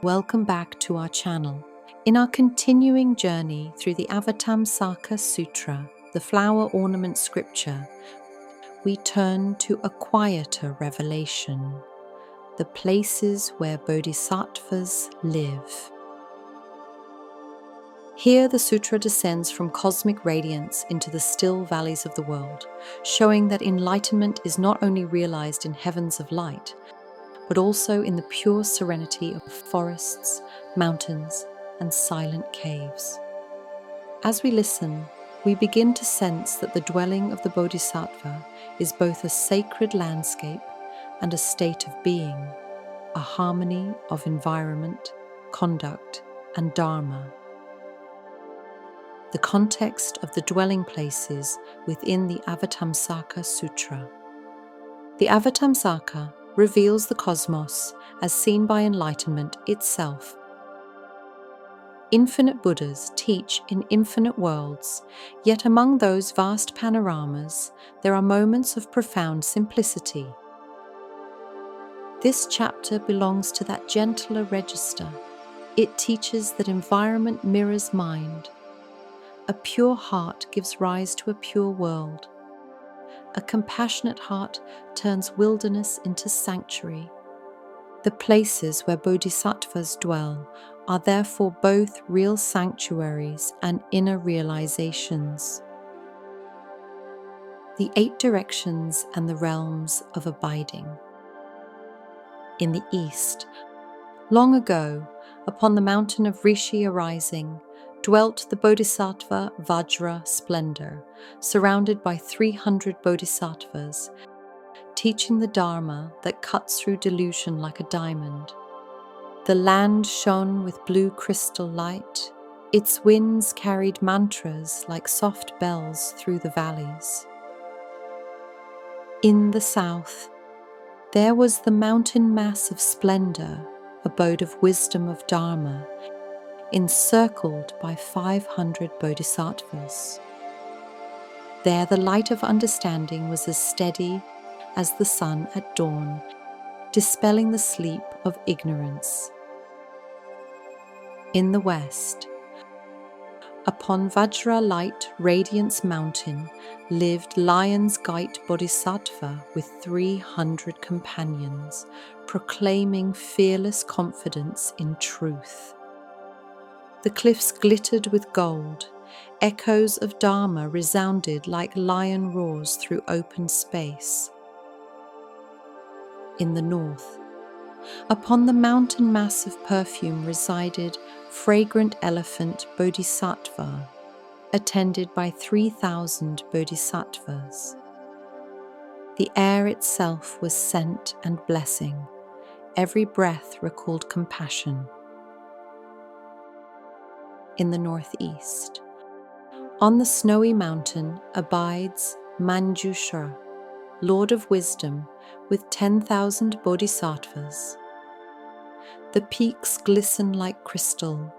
Welcome back to our channel. In our continuing journey through the Avatamsaka Sutra, the Flower Ornament Scripture, we turn to a quieter revelation, the places where Bodhisattvas live. Here the sutra descends from cosmic radiance into the still valleys of the world, showing that enlightenment is not only realized in heavens of light, but also in the pure serenity of forests, mountains, and silent caves. As we listen, we begin to sense that the dwelling of the Bodhisattva is both a sacred landscape and a state of being, a harmony of environment, conduct, and Dharma. The context of the dwelling places within the Avatamsaka Sutra. The Avatamsaka reveals the cosmos as seen by enlightenment itself. Infinite Buddhas teach in infinite worlds, yet among those vast panoramas, there are moments of profound simplicity. This chapter belongs to that gentler register. It teaches that environment mirrors mind. A pure heart gives rise to a pure world. A compassionate heart turns wilderness into sanctuary. The places where Bodhisattvas dwell are therefore both real sanctuaries and inner realizations. The 8 directions and the realms of abiding. In the east, long ago, upon the mountain of Rishi arising, dwelt the Bodhisattva Vajra splendor, surrounded by 300 Bodhisattvas, teaching the Dharma that cuts through delusion like a diamond. The land shone with blue crystal light. Its winds carried mantras like soft bells through the valleys. In the south, there was the mountain mass of splendor, abode of wisdom of Dharma, encircled by 500 Bodhisattvas. There the light of understanding was as steady as the sun at dawn, dispelling the sleep of ignorance. In the west, upon Vajra Light Radiance Mountain, lived Lion's Gate Bodhisattva with 300 companions, proclaiming fearless confidence in truth. The cliffs glittered with gold. Echoes of Dharma resounded like lion roars through open space. In the north, upon the mountain mass of perfume resided fragrant elephant Bodhisattva, attended by 3,000 Bodhisattvas. The air itself was scent and blessing. Every breath recalled compassion. In the northeast, on the snowy mountain abides Manjushra, Lord of Wisdom, with 10,000 Bodhisattvas. The peaks glisten like crystal.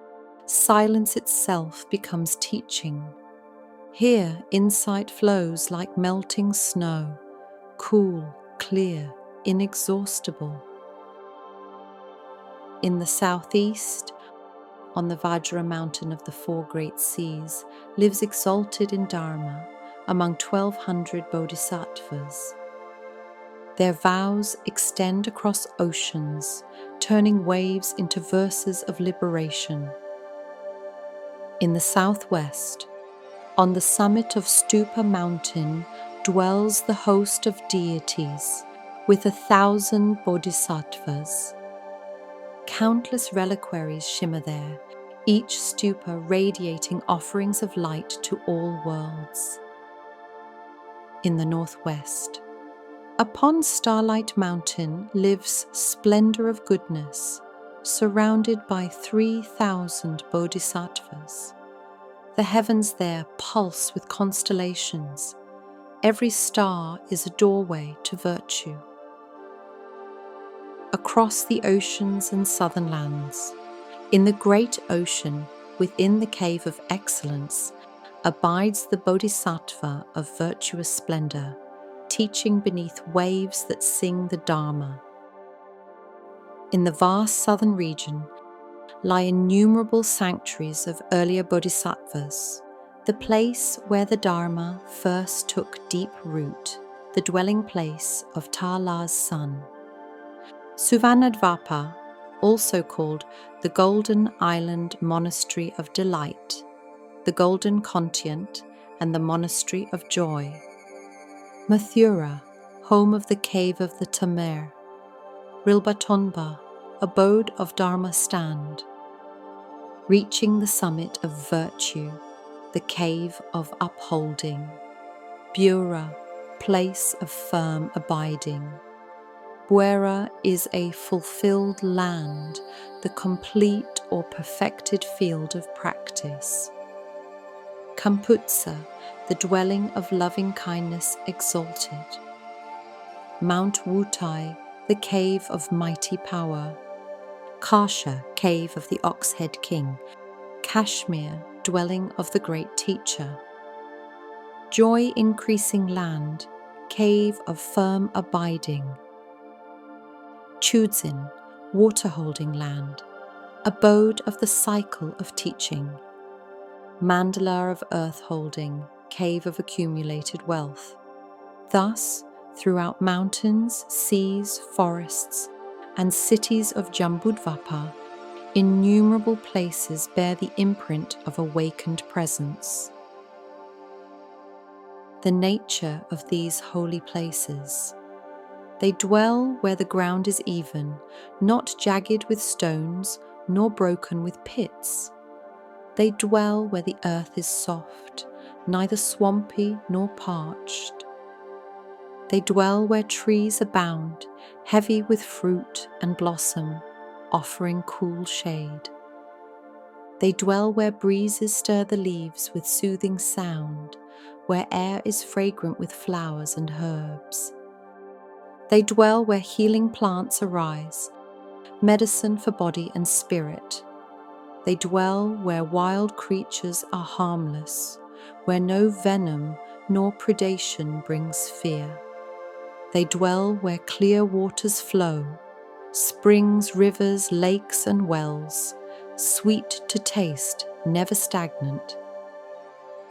Silence itself becomes teaching. Here insight flows like melting snow, cool, clear, inexhaustible. In the southeast, on the Vajra mountain of the 4 great seas, lives exalted in Dharma among 1,200 Bodhisattvas. Their vows extend across oceans, turning waves into verses of liberation. In the southwest, on the summit of Stupa Mountain, dwells the host of deities with 1,000 Bodhisattvas. Countless reliquaries shimmer there, each stupa radiating offerings of light to all worlds. In the northwest, upon Starlight Mountain lives Splendor of Goodness, surrounded by 3,000 Bodhisattvas. The heavens there pulse with constellations. Every star is a doorway to virtue. Across the oceans and southern lands, in the great ocean within the cave of excellence, abides the Bodhisattva of virtuous splendor, teaching beneath waves that sing the Dharma. In the vast southern region, lie innumerable sanctuaries of earlier bodhisattvas, the place where the Dharma first took deep root, the dwelling place of Tāla's son. Suvarnadvāpa, also called the Golden Island Monastery of Delight, the Golden Continent, and the Monastery of Joy. Mathura, home of the Cave of the Tamer. Rilbatonba, abode of Dharma stand. Reaching the summit of virtue, the Cave of Upholding. Bura, place of firm abiding. Buera is a fulfilled land, the complete or perfected field of practice. Kamputsa, the dwelling of loving kindness exalted. Mount Wutai, the cave of mighty power. Kasha, cave of the Ox-head King. Kashmir, dwelling of the great teacher. Joy-increasing land, cave of firm abiding. Chudzin, water-holding land, abode of the cycle of teaching. Mandala of earth-holding, cave of accumulated wealth. Thus, throughout mountains, seas, forests, and cities of Jambudvīpa, innumerable places bear the imprint of awakened presence. The nature of these holy places. They dwell where the ground is even, not jagged with stones, nor broken with pits. They dwell where the earth is soft, neither swampy nor parched. They dwell where trees abound, heavy with fruit and blossom, offering cool shade. They dwell where breezes stir the leaves with soothing sound, where air is fragrant with flowers and herbs. They dwell where healing plants arise, medicine for body and spirit. They dwell where wild creatures are harmless, where no venom nor predation brings fear. They dwell where clear waters flow, springs, rivers, lakes, and wells, sweet to taste, never stagnant.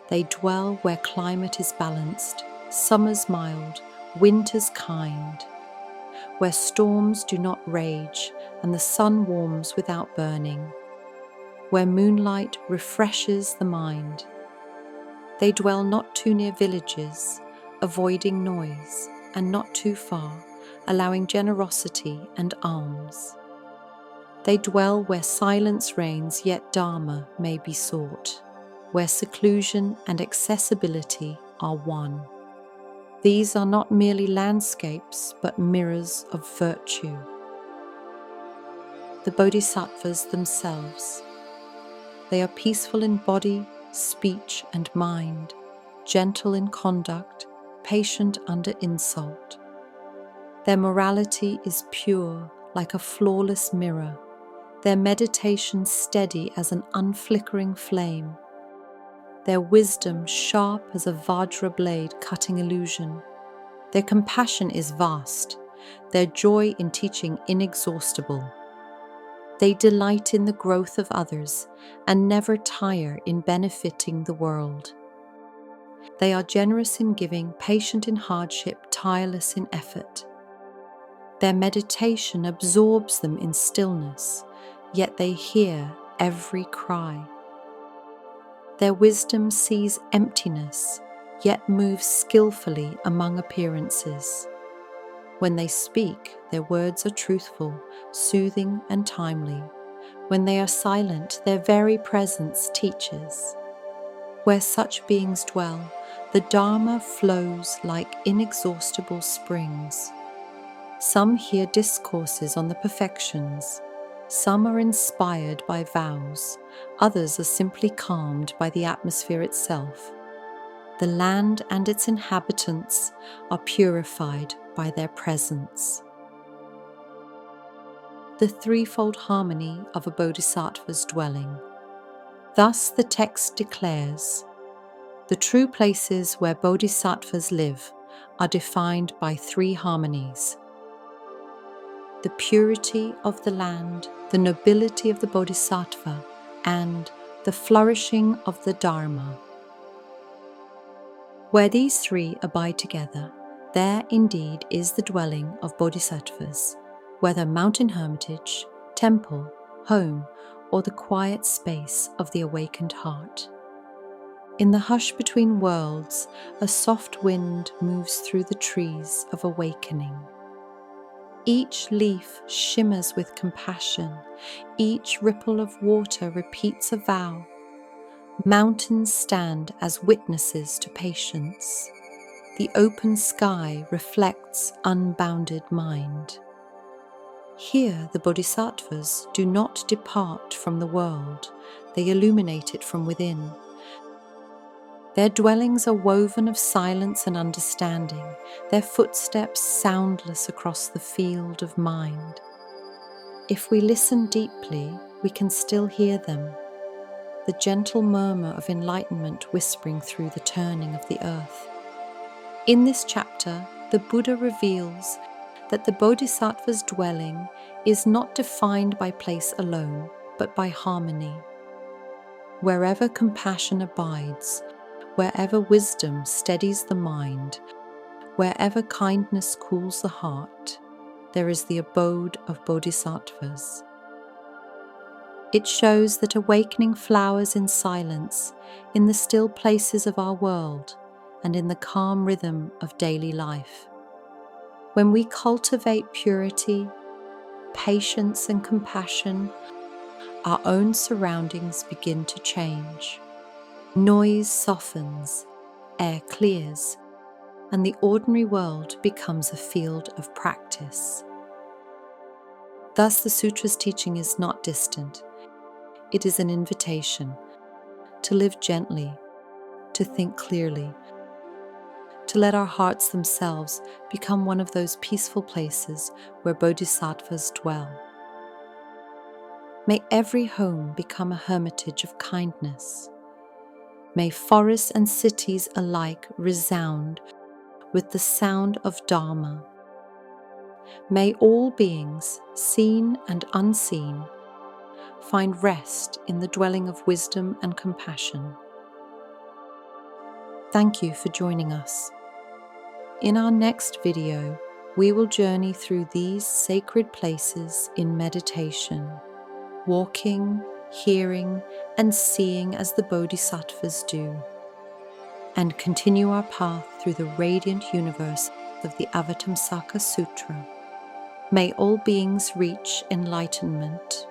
They dwell where climate is balanced, summers mild, winters kind, where storms do not rage and the sun warms without burning, where moonlight refreshes the mind. They dwell not too near villages, avoiding noise, and not too far, allowing generosity and alms. They dwell where silence reigns, yet Dharma may be sought, where seclusion and accessibility are one. These are not merely landscapes, but mirrors of virtue. The Bodhisattvas themselves. They are peaceful in body, speech, and mind, gentle in conduct, patient under insult. Their morality is pure, like a flawless mirror, their meditation steady as an unflickering flame, their wisdom sharp as a Vajra blade cutting illusion. Their compassion is vast, their joy in teaching inexhaustible. They delight in the growth of others and never tire in benefiting the world. They are generous in giving, patient in hardship, tireless in effort. Their meditation absorbs them in stillness, yet they hear every cry. Their wisdom sees emptiness, yet moves skillfully among appearances. When they speak, their words are truthful, soothing, and timely. When they are silent, their very presence teaches. Where such beings dwell, the Dharma flows like inexhaustible springs. Some hear discourses on the perfections. Some are inspired by vows. Others are simply calmed by the atmosphere itself. The land and its inhabitants are purified by their presence. The threefold harmony of a bodhisattva's dwelling. Thus the text declares, the true places where bodhisattvas live are defined by three harmonies. the purity of the land, the nobility of the Bodhisattva, and the flourishing of the Dharma. Where these three abide together, there indeed is the dwelling of Bodhisattvas, whether mountain hermitage, temple, home, or the quiet space of the awakened heart. In the hush between worlds, a soft wind moves through the trees of awakening. Each leaf shimmers with compassion, each ripple of water repeats a vow. Mountains stand as witnesses to patience. The open sky reflects unbounded mind. Here the Bodhisattvas do not depart from the world, they illuminate it from within. Their dwellings are woven of silence and understanding, their footsteps soundless across the field of mind. If we listen deeply, we can still hear them, the gentle murmur of enlightenment whispering through the turning of the earth. In this chapter, the Buddha reveals that the Bodhisattva's dwelling is not defined by place alone, but by harmony. Wherever compassion abides, wherever wisdom steadies the mind, wherever kindness cools the heart, there is the abode of Bodhisattvas. It shows that awakening flowers in silence, in the still places of our world, and in the calm rhythm of daily life. When we cultivate purity, patience, and compassion, our own surroundings begin to change. Noise softens, air clears, and the ordinary world becomes a field of practice. Thus, the sutra's teaching is not distant. It is an invitation to live gently, to think clearly, to let our hearts themselves become one of those peaceful places where bodhisattvas dwell. May every home become a hermitage of kindness. May forests and cities alike resound with the sound of Dharma. May all beings, seen and unseen, find rest in the dwelling of wisdom and compassion. Thank you for joining us. In our next video, we will journey through these sacred places in meditation, walking, hearing, and seeing as the Bodhisattvas do, and continue our path through the radiant universe of the Avatamsaka Sutra. May all beings reach enlightenment.